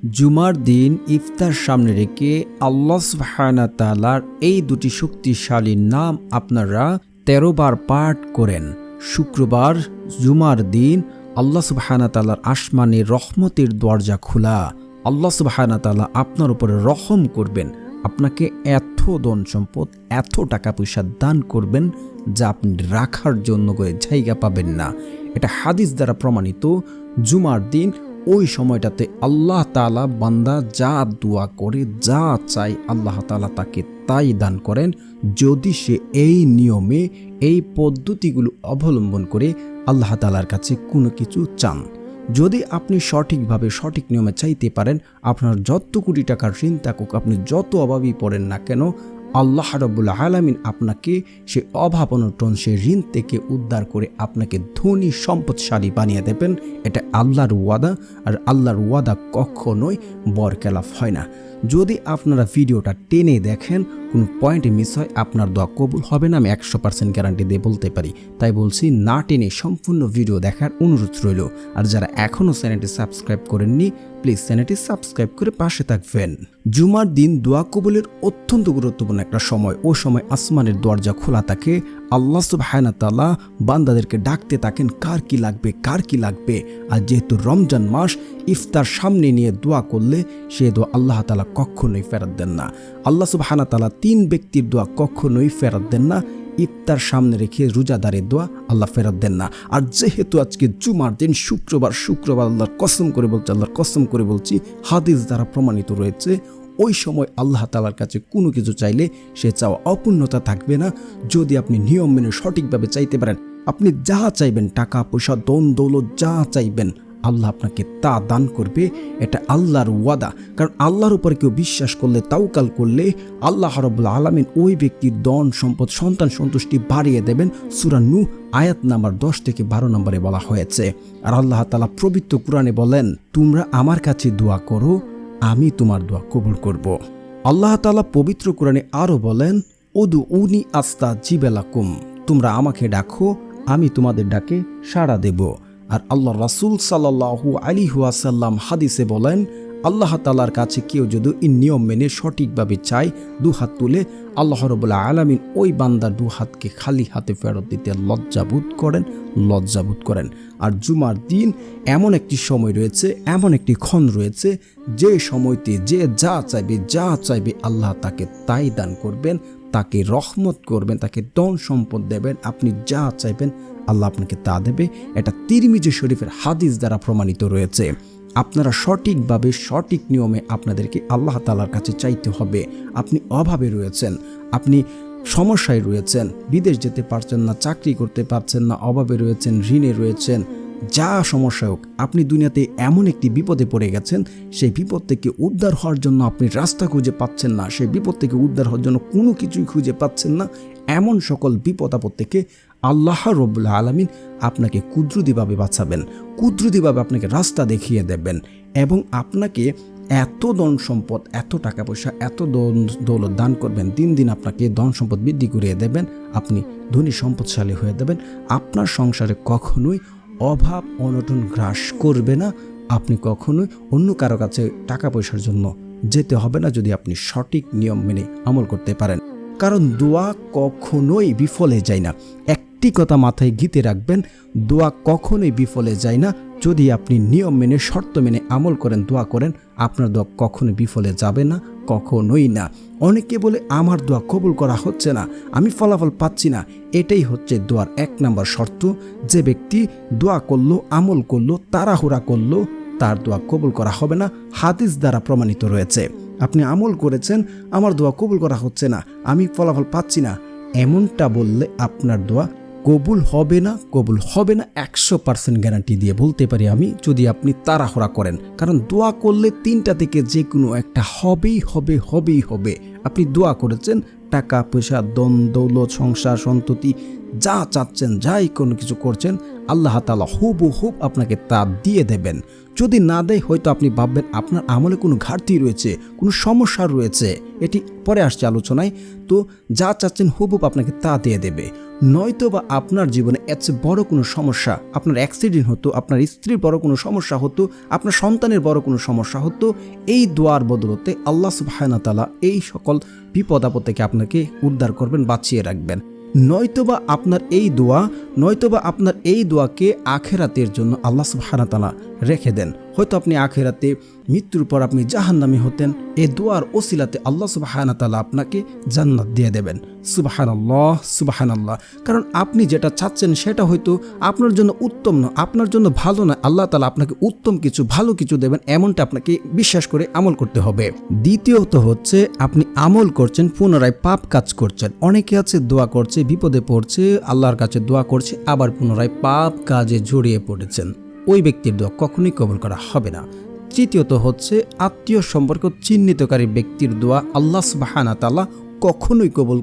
জুমার দিন ইফতার সামনে রেখে আল্লাহ সুবহানাহু ওয়া তাআলার এই দুটি শক্তিশালী নাম আপনারা ১৩ বার পাঠ করেন। শুক্রবার জুমার দিন আল্লাহ সুবহানাহু ওয়া তাআলার আসমানে রহমতের দরজা খোলা। আল্লাহ সুবহানাহু ওয়া তাআলা আপনার উপরে রহম করবেন, আপনাকে এত ধন সম্পদ, এত টাকা পয়সা দান করবেন যা আপনি রাখার জন্য জায়গা পাবেন না। এটা হাদিস দ্বারা প্রমাণিত। জুমার দিন ওই সময়টাতে আল্লাহ তাআলা বান্দা যা দোয়া করে, যা চায় আল্লাহ তাআলা তাকে তাই দান করেন, যদি সে এই নিয়মে, এই পদ্ধতিগুলো অবলম্বন করে আল্লাহ তাআলার কাছে কোনো কিছু চান। যদি আপনি সঠিকভাবে সঠিক নিয়মে চাইতে পারেন, আপনার যত কোটি টাকার ঋণ থাকুক, আপনি যত অভাবই পড়েন না কেন, আল্লাহ রাব্বুল আলামিন আপনাকে সে অভাব অনটন, সে ঋণ থেকে উদ্ধার করে আপনাকে ধনী সম্পদশালী বানিয়ে দেবেন। এটা আল্লাহর ওয়াদা, আর আল্লাহর ওয়াদা কখনোই বরখেলাফ হয় না। যদি আপনারা ভিডিওটা টেনে দেখেন, কোনো পয়েন্টে মিস হয়, আপনার দোয়া কবুল হবে না, আমি 100% গ্যারান্টি দিয়ে বলতে পারি। তাই বলছি, না টেনে সম্পূর্ণ ভিডিও দেখার অনুরোধ রইল। আর যারা এখনও চ্যানেলটি সাবস্ক্রাইব করেননি, প্লিজ চ্যানেলটি সাবস্ক্রাইব করে পাশে থাকবেন। জুমার দিন দোয়া কবুলের অত্যন্ত গুরুত্বপূর্ণ একটা সময়। ও সময় আসমানের দরজা খোলা থাকে। আল্লাহ সুবহানাহু ওয়া তাআলা বান্দাদেরকে ডাকতে থাকেন, কার কি লাগবে, কার কি লাগবে। আর যেহেতু রমজান মাস, ইফতার সামনে নিয়ে দোয়া করলে সে দোয়া আল্লাহ তাআলা কখনোই ফেরত দেন না। আল্লাহ সুবহানাহু ওয়া তাআলা 3 ব্যক্তির দোয়া কখনোই ফেরত দেন না। ইফতার সামনে রেখে রোজাদারের দোয়া আল্লাহ ফেরত দেন না। আর যেহেতু আজকে জুমার দিন, শুক্রবার আল্লাহর কসম করে বলছি, হাদিস দ্বারা প্রমাণিত রয়েছে, ওই সময় আল্লাহ তাআলার কাছে কোনো কিছু চাইলে সে চাওয়া অপূর্ণতা থাকবে না। যদি আপনি নিয়ম মেনে সঠিকভাবে চাইতে পারেন, আপনি যা চাইবেন, টাকা পয়সা, ধন দৌলত যা চাইবেন, আল্লাহ আপনাকে তা দান করবে। এটা আল্লাহর ওয়াদা। কারণ আল্লাহর উপর কেউ বিশ্বাস করলে, তাওয়াক্কুল করলে, আল্লাহ রাব্বুল আলামিন ওই ব্যক্তির ধন সম্পদ, সন্তান সন্তুষ্টি বাড়িয়ে দেবেন। সূরা নূহ আয়াত নাম্বার 10 থেকে 12 নম্বরে বলা হয়েছে। আর আল্লাহ তাআলা পবিত্র কোরআনে বলেন, তোমরা আমার কাছে দোয়া করো, আমি তোমার দোয়া কবুল করব। আল্লাহ তাআলা পবিত্র কোরআনে আরো বলেন, উদউনি আস্তাজিব লাকুম, তোমরা আমাকে ডাকো, আমি তোমাদের ডাকে সাড়া দেব। আর আল্লাহ রাসূল সাল্লাল্লাহু আলাইহি ওয়াসাল্লাম হাদিসে বলেন, আল্লাহ তাআলার কাছে কেউ যদি এই নিয়ম মেনে সঠিকভাবে চায়, দুহাত তুলে, আল্লাহ রাব্বুল আলামিন ওই বান্দার দুহাতকে খালি হাতে ফেরত দিতে লজ্জাবোধ করেন। আর জুমার দিন এমন একটি সময় রয়েছে, এমন একটি ক্ষণ রয়েছে, যে সময়তে যে যা চাইবে আল্লাহ তাকে তাই দান করবেন, তাকে রহমত করবেন, তাকে ধন সম্পদ দেবেন। আপনি যা চাইবেন আল্লাহ আপনাকে তা দেবে। এটা তিরমিজি শরীফের হাদিস দ্বারা প্রমাণিত রয়েছে। আপনারা সঠিকভাবে সঠিক নিয়মে আপনাদেরকে আল্লাহ তাআলার কাছে চাইতে হবে। আপনি অভাবে রয়েছেন, আপনি সমস্যায় রয়েছেন, বিদেশ যেতে পারছেন না, চাকরি করতে পারছেন না, অভাবে রয়েছেন, ঋণে রয়েছেন, যা সমস্যা হোক, আপনি দুনিয়াতে এমন একটি বিপদে পড়ে গেছেন, সেই বিপদ থেকে উদ্ধার হওয়ার জন্য আপনি রাস্তা খুঁজে পাচ্ছেন না, সেই বিপদ থেকে উদ্ধার হওয়ার জন্য কোনো কিছুই খুঁজে পাচ্ছেন না। এমন সকল বিপদ আপদ থেকে আল্লাহ রাব্বুল আলামিন আপনাকে কুদরতিভাবে বাঁচাবেন, কুদরতিভাবে আপনাকে রাস্তা দেখিয়ে দেবেন, এবং আপনাকে এত ধন সম্পদ, এত টাকা পয়সা, এত দৌলত দান করবেন, দিন দিন আপনাকে ধন সম্পদ বৃদ্ধি করিয়ে দেবেন, আপনি ধনী সম্পদশালী হয়ে দেবেন। আপনার সংসারে কখনোই অভাব অনটন গ্রাস করবে না। আপনি কখনোই অন্য কারো কাছে টাকা পয়সার জন্য যেতে হবে না, যদি আপনি সঠিক নিয়ম মেনে আমল করতে পারেন। কারণ দোয়া কখনোই বিফলে যায় না। একটি কথা মাথায় গেঁথে রাখবেন, দোয়া কখনোই বিফলে যায় না। যদি আপনি নিয়ম মেনে, শর্ত মেনে আমল করেন, দোয়া করেন, আপনার দোয়া কখনোই বিফলে যাবে না, কখনোই না। অনেকে বলে, আমার দোয়া কবুল করা হচ্ছে না, আমি ফলাফল পাচ্ছি না। এটাই হচ্ছে দোয়ার 1 নম্বর শর্ত। যে ব্যক্তি দোয়া করলো, আমল করলো, তাড়াহুড়া করলো, তার দোয়া কবুল করা হবে না। হাদিস দ্বারা প্রমাণিত রয়েছে। আপনি আমল করেছেন, আমার দোয়া কবুল করা হচ্ছে না, আমি ফলাফল পাচ্ছি না, এমনটা বললে আপনার দোয়া কবুল হবে না, 100% গ্যারান্টি দিয়ে বলতে পারি আমি, যদি আপনি তাড়াহুড়া করেন। কারণ দোয়া করলে 3টা থেকে যে কোনো একটা হবেই হবে। আপনি দোয়া করেছেন, টাকা পয়সা, ধন দৌলত, সংসার সন্ততি, যা চাচ্ছেন, যাই কোনো কিছু করছেন, আল্লাহ তাআলা হুবহুব আপনাকে তা দিয়ে দেবেন। যদি না দেয়, হয়তো আপনি ভাববেন আপনার আমলে কোনো ঘাটতি রয়েছে, কোনো সমস্যা রয়েছে, এটি পরে আসছে আলোচনায়। তো যা চাচ্ছেন হুবহুব আপনাকে তা দিয়ে দেবে। নয়তো বা আপনার জীবনে এর চেয়ে বড় কোনো সমস্যা, আপনার অ্যাক্সিডেন্ট হতো, আপনার স্ত্রীর বড় কোনো সমস্যা হতো, আপনার সন্তানের বড় কোনো সমস্যা হতো, এই দোয়ার বদলতে আল্লাহ সুবহানাহু ওয়া তাআলা এই সকল বিপদ আপদ থেকে আপনাকে উদ্ধার করবেন, বাঁচিয়ে রাখবেন। নয়তোবা আপনার এই দোয়াকে আখেরাতের জন্য আল্লাহ সুবহানাহু ওয়া তাআলা রেখে দেন। হয়তো আপনি আখেরাতে মৃত্যুর পর আপনি জাহান্নামী হতেন, এই দোয়ার ওসিলাতে আল্লাহ সুবহানাহু ওয়া তাআলা আপনাকে জান্নাত দিয়ে দেবেন। সুবহানাল্লাহ, সুবহানাল্লাহ। কারণ আপনি যেটা চাচ্ছেন সেটা হয়তো আপনার জন্য উত্তম না, আপনার জন্য ভালো না, আল্লাহ তাআলা আপনাকে উত্তম কিছু, ভালো কিছু দেবেন, এমনটা আপনাকে বিশ্বাস করে আমল করতে হবে। দ্বিতীয়ত হচ্ছে আপনি আমল করছেন, পুনরায় পাপ কাজ করছেন। অনেকে আছে দোয়া করছে, বিপদে পড়ছে, আল্লাহর কাছে দোয়া করছে, আবার পুনরায় পাপ কাজে জড়িয়ে পড়েছেন। ওই ব্যক্তির দোয়া কখনোই কবুল করা হবে না। তৃতীয়ত হচ্ছে আত্মীয় সম্পর্ক চিহ্নিতকারী ব্যক্তির দোয়া আল্লাহ সুবহানাহু ওয়া তাআলা কখনোই কবুল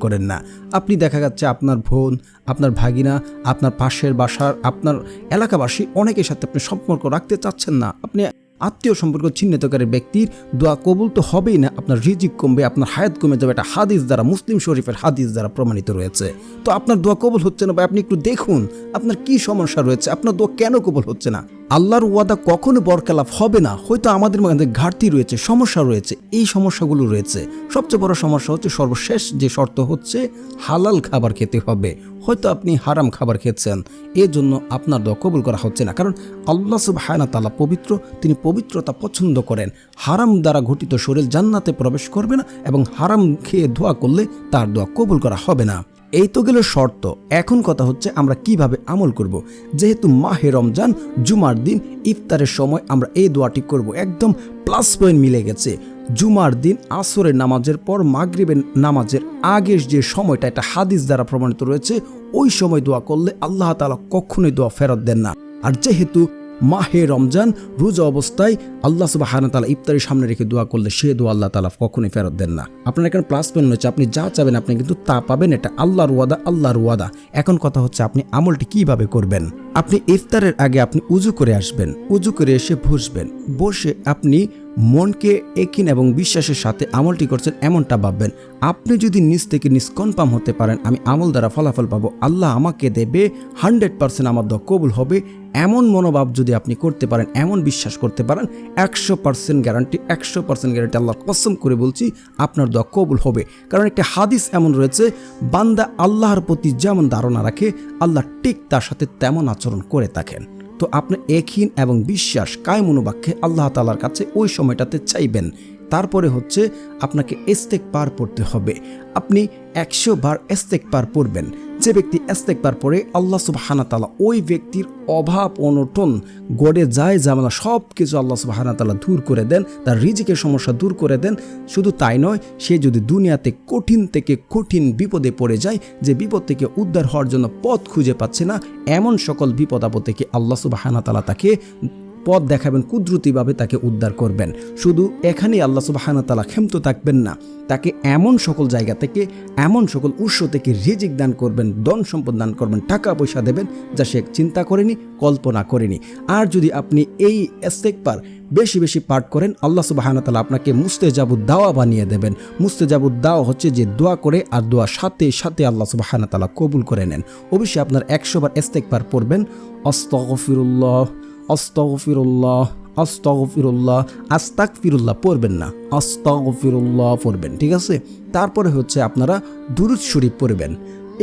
করেন না। আপনি দেখা যাচ্ছে আপনার বোন, আপনার ভাগিনা, আপনার পাশের বাসার, আপনার এলাকাবাসী অনেকের সাথে আপনি সম্পর্ক রাখতে চাচ্ছেন না, আপনি আত্মীয় সম্পর্ক চিহ্নিতকারী ব্যক্তির দোয়া কবুল তো হবেই না, আপনার রিজিক কমবে, আপনার হায়াত কমে যাবে। এটা হাদিস দ্বারা, মুসলিম শরীফের হাদিস দ্বারা প্রমাণিত রয়েছে। তো আপনার দোয়া কবুল হচ্ছে না, বা আপনি একটু দেখুন আপনার কি সমস্যা রয়েছে, আপনার দোয়া কেন কবুল হচ্ছে না। আল্লাহর ওয়াদা কখনো বরখেলাপ হবে না। হয়তো আমাদের মধ্যে ঘাটতি রয়েছে, সমস্যা রয়েছে, এই সমস্যাগুলো রয়েছে। সবচেয়ে বড় সমস্যা হচ্ছে, সর্বশেষ যে শর্ত হচ্ছে হালাল খাবার খেতে হবে। হয়তো আপনি হারাম খাবার খেয়েছেন, এর জন্য আপনার দোয়া কবুল করা হচ্ছে না। কারণ আল্লাহ সুবহানাহু ওয়া তাআলা পবিত্র, তিনি পবিত্রতা পছন্দ করেন। হারাম দ্বারা ঘটিত শরীর জান্নাতে প্রবেশ করবে না, এবং হারাম খেয়ে দোয়া করলে তার দোয়া কবুল করা হবে না। এই তো গেল শর্ত। এখন কথা হচ্ছে আমরা কিভাবে আমল করব। যেহেতু মাহে রমজান, জুমার দিন ইফতারের সময় আমরা এই দোয়াটি করব, একদম প্লাস পয়েন্ট মিলে গেছে। জুমার দিন আসরের নামাজের পর মাগরিবের নামাজের আগের যে সময়টা, এটা হাদিস দ্বারা প্রমাণিত রয়েছে, ওই সময় দোয়া করলে আল্লাহ তাআলা কখনোই দোয়া ফেরত দেন না। আর যেহেতু মাহে রমজান, রোজা অবস্থায় আল্লাহ সুবহানাহু ওয়া তাআলা ইফতারের সামনে রেখে দোয়া করলে সে দোয়া আল্লাহ তাআলা কখনোই ফেরত দেন না। আপনার এখানে প্লাস পয়েন্ট হচ্ছে, আপনি যা চাবেন আপনি কিন্তু তা পাবেন, এটা আল্লাহর ওয়াদা। এখন কথা হচ্ছে আপনি আমলটি কিভাবে করবেন। আপনি ইফতারের আগে আপনি উজু করে আসবেন, উজু করে এসে বসে আপনি মনকে একিন এবং বিশ্বাসের সাথে আমলটি করছেন এমনটা ভাববেন। আপনি যদি নিজ থেকে কনফার্ম হতে পারেন আমি আমল দ্বারা ফলাফল পাবো, আল্লাহ আমাকে দেবে, 100% আমার দোয়া কবুল হবে, এমন মনোভাব যদি আপনি করতে পারেন, এমন বিশ্বাস করতে পারেন, 100% গ্যারান্টি আল্লাহর কসম করে বলছি আপনার দোয়া কবুল হবে। কারণ একটা হাদিস এমন রয়েছে, বান্দা আল্লাহর প্রতি যেমন ধারণা রাখে আল্লাহ ঠিক তার সাথে তেমন আচরণ করে থাকেন। তো আপনি একিন এবং বিশ্বাস কায়েম মনোবাক্যে আল্লাহ তাআলার কাছে ওই সময়টাতে চাইবেন। তারপরে হচ্ছে আপনাকে ইস্তেগফার পড়তে হবে। আপনি 100 বার ইস্তেগফার পড়বেন। যে ব্যক্তি ইস্তেগফার পড়ে আল্লাহ সুবহানাহু ওয়া তাআলা ওই ব্যক্তির অভাব অনটন, গড়ে যায় ঝামেলা সব কিছু আল্লাহ সুবহানাহু ওয়া তাআলা দূর করে দেন, তার রিজিকের সমস্যা দূর করে দেন। শুধু তাই নয়, সে যদি দুনিয়াতে কঠিন থেকে কঠিন বিপদে পড়ে যায়, যে বিপদ থেকে উদ্ধার হওয়ার জন্য পথ খুঁজে পাচ্ছে না, এমন সকল বিপদ আপদ থেকে আল্লাহ সুবহানাহু ওয়া তাআলা তাকে পথ দেখাবেন, কুদরতিভাবে তাকে উদ্ধার করবেন। শুধু এখানেই আল্লাহ সুবহানাহু ওয়া তাআলা ক্ষান্ত থাকবেন না, তাকে এমন সকল জায়গা থেকে, এমন সকল উৎস থেকে রিজিক দান করবেন, ধন সম্পদ দান করবেন, টাকা পয়সা দেবেন যা সে চিন্তা করেনি, কল্পনা করেনি। আর যদি আপনি এই ইস্তেগফার বেশি বেশি পাঠ করেন, আল্লাহ সুবহানাহু ওয়া তাআলা আপনাকে মুস্তাজাবুদ দাওয়া বানিয়ে দেবেন। মুস্তাজাবুদ দাওয়া হচ্ছে যে দোয়া করে আর দোয়া সাথে সাথে আল্লাহ সুবহানাহু ওয়া তাআলা কবুল করে নেন। অবশ্যই আপনার 100 বার ইস্তেগফার পড়বেন। আস্তাগফিরুল্লাহ, আস্তাগফিরুল্লাহ পড়বেন না, আস্তাগফিরুল্লাহ পড়বেন, ঠিক আছে। তারপরে হচ্ছে আপনারা দুরূদ শরীফ পড়বেন।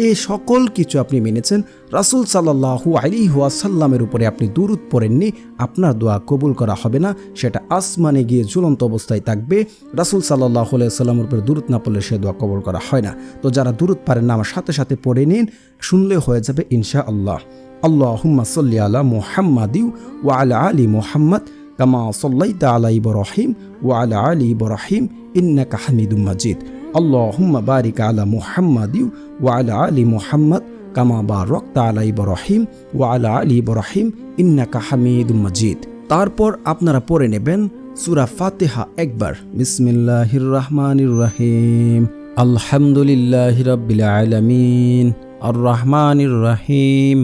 এই সকল কিছু আপনি মেনেছেন, রাসূল সাল্লাল্লাহু আলাইহি ওয়াসাল্লামের উপরে আপনি দুরূদ পড়েননি, আপনার দোয়া কবুল করা হবে না, সেটা আসমানে গিয়ে ঝুলন্ত অবস্থায় থাকবে। রাসূল সাল্লাল্লাহু আলাইহি ওয়াসাল্লামের উপরে দুরূদ না পড়লে সে দোয়া কবুল করা হয় না। তো যারা দুরূদ পারেন না আমার সাথে সাথে পড়ে নিন, শুনলে হয়ে যাবে ইনশাআল্লাহ। আল্লাহুম্মা সাল্লি আলা মুহাম্মাদি ওয়া আলা আলি মুহাম্মাদ কামা সাল্লাইতা আলা ইব্রাহিম ওয়া আলা আলি ইব্রাহিম ইন্নাকা হামিদুম মাজিদ। আল্লাহুম্মা বারিক আলা মুহাম্মাদি ওয়া আলা আলি মুহাম্মাদ কামা বারাকতা আলা ইব্রাহিম ওয়া আলা আলি ইব্রাহিম ইন্নাকা হামিদুম মাজিদ। তারপর আপনারা পড়ে নেবেন সূরা ফাতিহা একবার। বিসমিল্লাহির রহমানির রহিম, আলহামদুলিল্লাহি রাব্বিল আলামিন, আর রহমানির রহিম,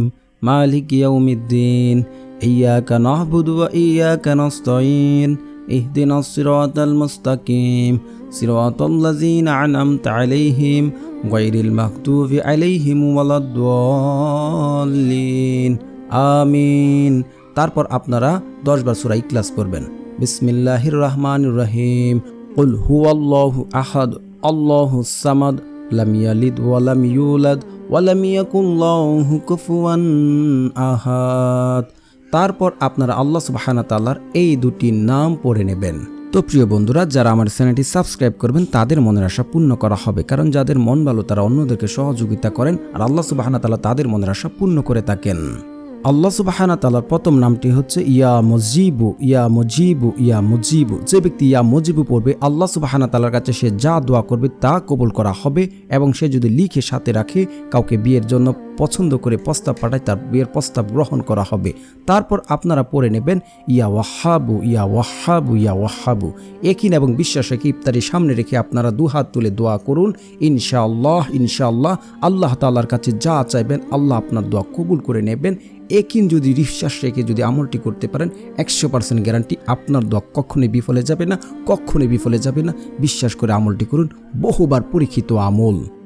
মালিক ইয়াউমিদ্দিন, ইয়্যাকা না'বুদু ওয়া ইয়্যাকা নাস্তাঈন, ইহদিনাস সিরাতাল মুস্তাকিম সিরাতাল লাযিনা আনআমতা আলাইহিম গায়রিল মাগদুবি আলাইহিম ওয়ালাদ-দাল্লিন। আমিন। তারপর আপনারা 10 বার সূরা ইখলাস পড়বেন। বিসমিল্লাহির রহমানির রহিম। কুল হুয়াল্লাহু আহাদ আল্লাহুস সামাদ লাম ইয়ালিদ ওয়া লাম ইউলাদ ওয়া লাম ইয়াকুল লাহু কুফুয়ান আহাদ। তারপর আপনারা আল্লাহ সুবহানাহু ওয়া তাআলার এই দুটি নাম পড়ে নেবেন। তো প্রিয় বন্ধুরা, যারা আমার চ্যানেলটি সাবস্ক্রাইব করবেন তাদের মনের আশা পূর্ণ করা হবে, কারণ যাদের মন ভালো তারা অন্যদেরকে সহযোগিতা করেন, আর আল্লাহ সুবহানাহু ওয়া তাআলা তাদের মনের আশা পূর্ণ করে থাকেন। আল্লাহ সুবহানাহু ওয়া তাআলার প্রথম নামটি হচ্ছে ইয়া মুজিবু ইয়া মুজিবু ইয়া মুজিবু। যে ব্যক্তি ইয়া মুজিবু পড়বে আল্লাহ সুবহানাহু ওয়া তাআলার কাছে সে যা দোয়া করবে তা কবুল করা হবে, এবং সে যদি লিখে সাথে রাখে কাউকে বিয়ের জন্য পছন্দ করে প্রস্তাব পাঠায় তার বিয়ের প্রস্তাব গ্রহণ করা হবে। তারপর আপনারা পড়ে নেবেন ইয়া ওয়াহাবু ইয়া ওয়াহাবু ইয়া ওয়াহাবু। একিন এবং বিশ্বাস রেখে ইফতারি সামনে রেখে আপনারা দুহাত তুলে দোয়া করুন। ইনশাআল্লাহ ইনশাআল্লাহ আল্লাহ তাআলার কাছে যা চাইবেন আল্লাহ আপনার দোয়া কবুল করে নেবেন। একিন যদি বিশ্বাস রেখে যদি আমলটি করতে পারেন 100% গ্যারান্টি আপনার দোয়া কখনোই বিফলে যাবে না, কখনোই বিফলে যাবে না। বিশ্বাস করে আমলটি করুন, বহুবার পরীক্ষিত আমল।